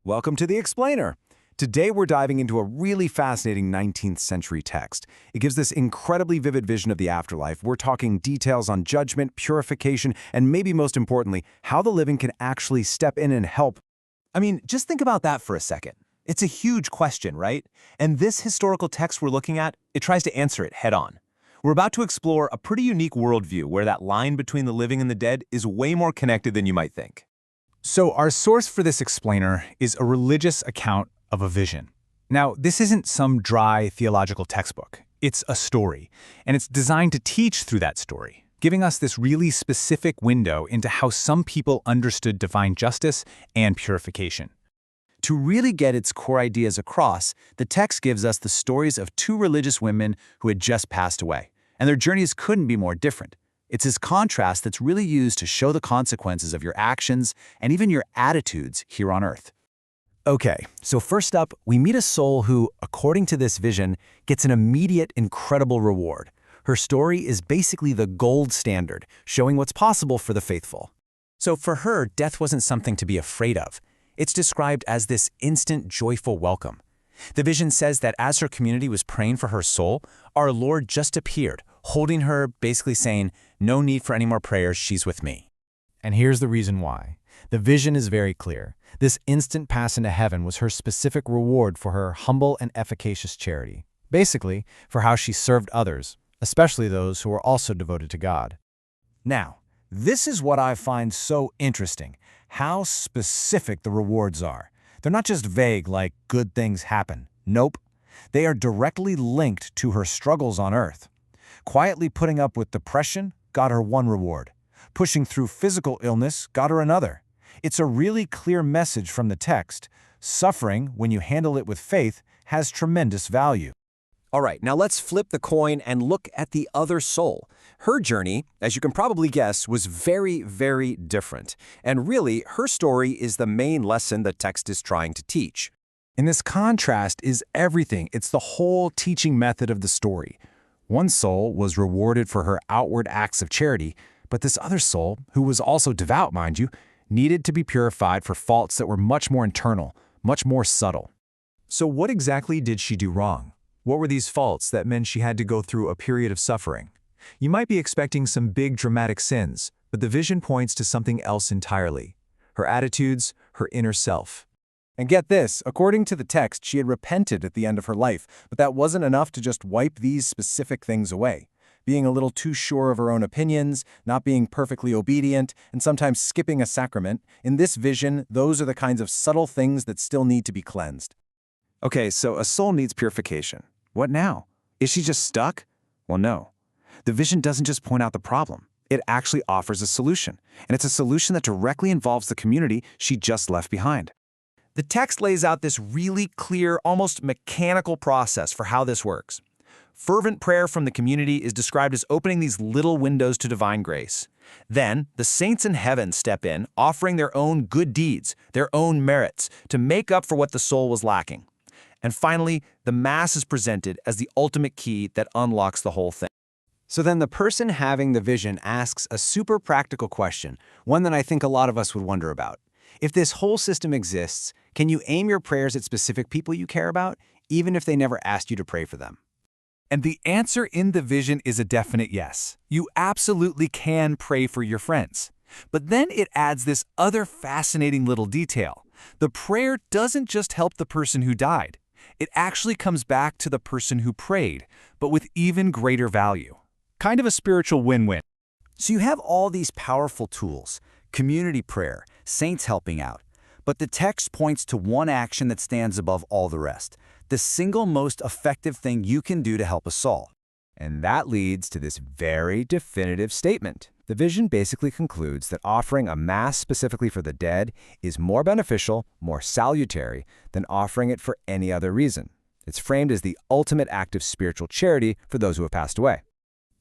Welcome to the Explainer. Today we're diving into a really fascinating 19th century text. It gives this incredibly vivid vision of the afterlife. We're talking details on judgment, purification, and maybe most importantly, how the living can actually step in and help. I mean, just think about that for a second. It's a huge question, right? And this historical text we're looking at, it tries to answer it head on. We're about to explore a pretty unique worldview where that line between the living and the dead is way more connected than you might think. So our source for this explainer is a religious account of a vision. Now, this isn't some dry theological textbook. It's a story, and it's designed to teach through that story, giving us this really specific window into how some people understood divine justice and purification. To really get its core ideas across, the text gives us the stories of two religious women who had just passed away, and their journeys couldn't be more different. It's this contrast that's really used to show the consequences of your actions and even your attitudes here on earth. Okay, so first up, we meet a soul who, according to this vision, gets an immediate, incredible reward. Her story is basically the gold standard, showing what's possible for the faithful. So for her, death wasn't something to be afraid of. It's described as this instant, joyful welcome. The vision says that as her community was praying for her soul, our Lord just appeared, holding her, basically saying, "No need for any more prayers, she's with me." And here's the reason why. The vision is very clear. This instant pass into heaven was her specific reward for her humble and efficacious charity. Basically, for how she served others, especially those who were also devoted to God. Now, this is what I find so interesting, how specific the rewards are. They're not just vague like good things happen. Nope. They are directly linked to her struggles on earth. Quietly putting up with depression got her one reward. Pushing through physical illness got her another. It's a really clear message from the text. Suffering, when you handle it with faith, has tremendous value. All right, now let's flip the coin and look at the other soul. Her journey, as you can probably guess, was very, very different. And really, her story is the main lesson the text is trying to teach. And this contrast is everything. It's the whole teaching method of the story. One soul was rewarded for her outward acts of charity, but this other soul, who was also devout, mind you, needed to be purified for faults that were much more internal, much more subtle. So what exactly did she do wrong? What were these faults that meant she had to go through a period of suffering? You might be expecting some big dramatic sins, but the vision points to something else entirely. Her attitudes, her inner self. And get this, according to the text, she had repented at the end of her life, but that wasn't enough to just wipe these specific things away. Being a little too sure of her own opinions, not being perfectly obedient, and sometimes skipping a sacrament, in this vision, those are the kinds of subtle things that still need to be cleansed. Okay, so a soul needs purification. What now? Is she just stuck? Well, no. The vision doesn't just point out the problem. It actually offers a solution, and it's a solution that directly involves the community she just left behind. The text lays out this really clear, almost mechanical process for how this works. Fervent prayer from the community is described as opening these little windows to divine grace. Then, the saints in heaven step in, offering their own good deeds, their own merits, to make up for what the soul was lacking. And finally, the Mass is presented as the ultimate key that unlocks the whole thing. So then the person having the vision asks a super practical question, one that I think a lot of us would wonder about. If this whole system exists, can you aim your prayers at specific people you care about, even if they never asked you to pray for them? And the answer in the vision is a definite yes. You absolutely can pray for your friends. But then it adds this other fascinating little detail. The prayer doesn't just help the person who died. It actually comes back to the person who prayed, but with even greater value. Kind of a spiritual win-win. So you have all these powerful tools, community prayer, saints helping out. But the text points to one action that stands above all the rest, the single most effective thing you can do to help a soul. And that leads to this very definitive statement. The vision basically concludes that offering a Mass specifically for the dead is more beneficial, more salutary, than offering it for any other reason. It's framed as the ultimate act of spiritual charity for those who have passed away.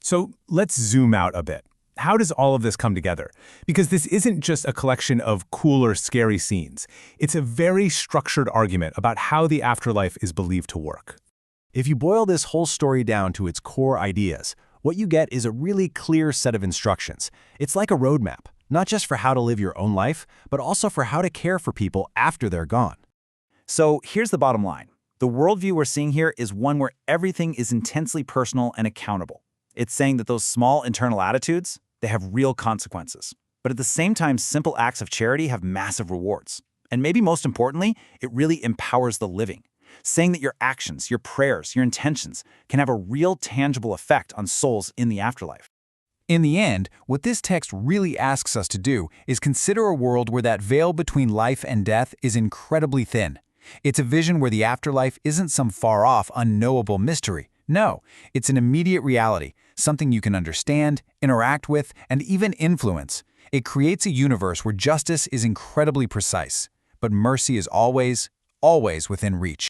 So let's zoom out a bit. How does all of this come together? Because this isn't just a collection of cool or scary scenes. It's a very structured argument about how the afterlife is believed to work. If you boil this whole story down to its core ideas, what you get is a really clear set of instructions. It's like a roadmap, not just for how to live your own life, but also for how to care for people after they're gone. So here's the bottom line. The worldview we're seeing here is one where everything is intensely personal and accountable. It's saying that those small internal attitudes, they have real consequences. But at the same time, simple acts of charity have massive rewards. And maybe most importantly, it really empowers the living, saying that your actions, your prayers, your intentions can have a real tangible effect on souls in the afterlife. In the end, what this text really asks us to do is consider a world where that veil between life and death is incredibly thin. It's a vision where the afterlife isn't some far-off, unknowable mystery. No, it's an immediate reality, something you can understand, interact with, and even influence. It creates a universe where justice is incredibly precise, but mercy is always, always within reach.